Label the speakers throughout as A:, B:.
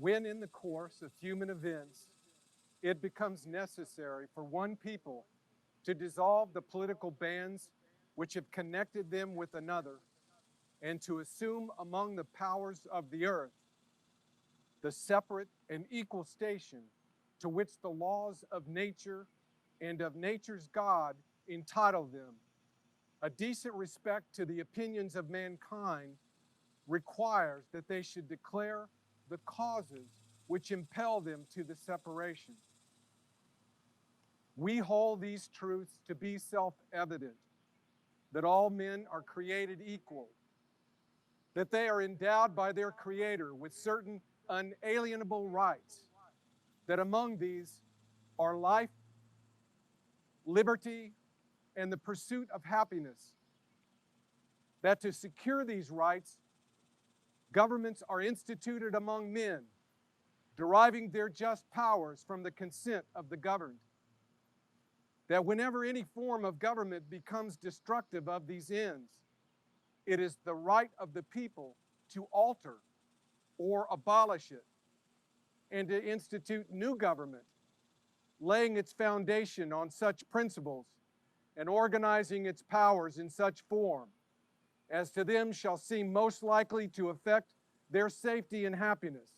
A: when in the course of human events, it becomes necessary for one people to dissolve the political bands which have connected them with another, and to assume among the powers of the earth the separate and equal station to which the laws of nature and of nature's God entitle them. A decent respect to the opinions of mankind requires that they should declare the causes which impel them to the separation. We hold these truths to be self-evident, that all men are created equal, that they are endowed by their Creator with certain unalienable rights, that among these are life, liberty, and the pursuit of happiness, that to secure these rights, governments are instituted among men, deriving their just powers from the consent of the governed, that whenever any form of government becomes destructive of these ends, it is the right of the people to alter or abolish it, and to institute new government, laying its foundation on such principles and organizing its powers in such form as to them shall seem most likely to affect their safety and happiness.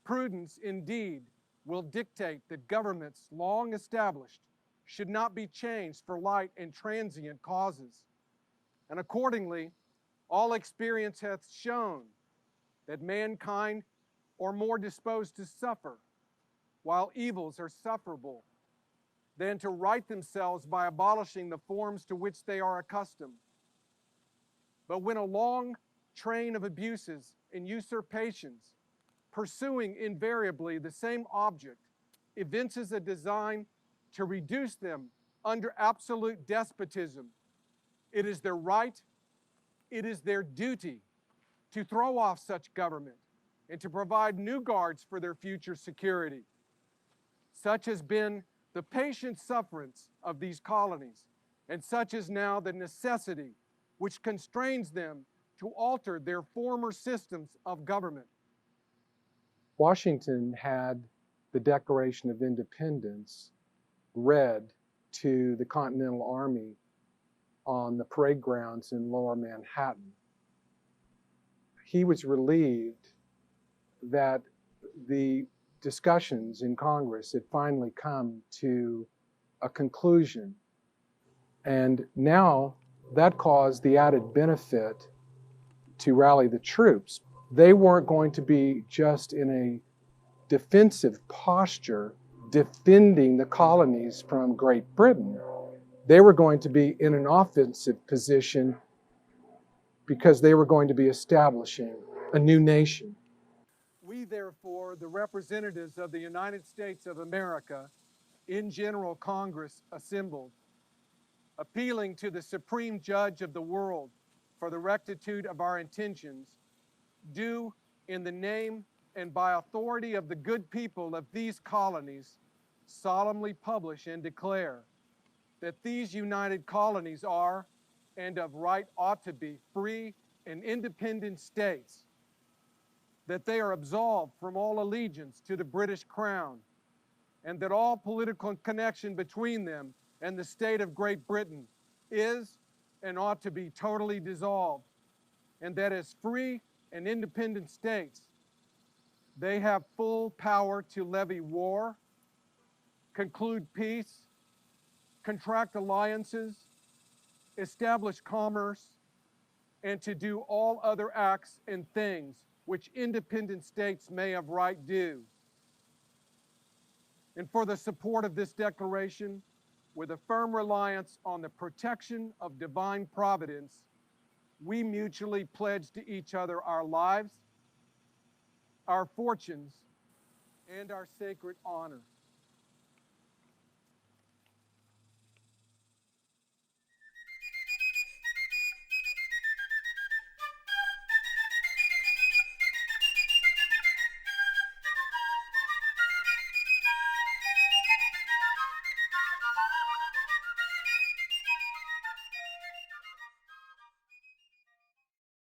A: Prudence, indeed, will dictate that governments long established should not be changed for light and transient causes. And accordingly, all experience hath shown that mankind are more disposed to suffer, while evils are sufferable, than to right themselves by abolishing the forms to which they are accustomed. But when a long train of abuses and usurpations, pursuing invariably the same object, evinces a design to reduce them under absolute despotism, it is their right, it is their duty to throw off such government and to provide new guards for their future security. Such has been the patient sufferance of these colonies, and such is now the necessity which constrains them to alter their former systems of government. Washington had the Declaration of Independence read to the Continental Army on the parade grounds in Lower Manhattan. He was relieved that the discussions in Congress had finally come to a conclusion. And now that caused the added benefit to rally the troops. They weren't going to be just in a defensive posture defending the colonies from Great Britain. They were going to be in an offensive position because they were going to be establishing a new nation. We, therefore, the representatives of the United States of America, in General Congress assembled, appealing to the Supreme Judge of the world for the rectitude of our intentions, do, in the name and by authority of the good people of these colonies, solemnly publish and declare that these united colonies are, and of right ought to be, free and independent states, that they are absolved from all allegiance to the British Crown, and that all political connection between them and the state of Great Britain is and ought to be totally dissolved, and that as free and independent states, they have full power to levy war, conclude peace, contract alliances, establish commerce, and to do all other acts and things which independent states may of right do. And for the support of this declaration, with a firm reliance on the protection of divine providence, we mutually pledge to each other our lives, our fortunes, and our sacred honor.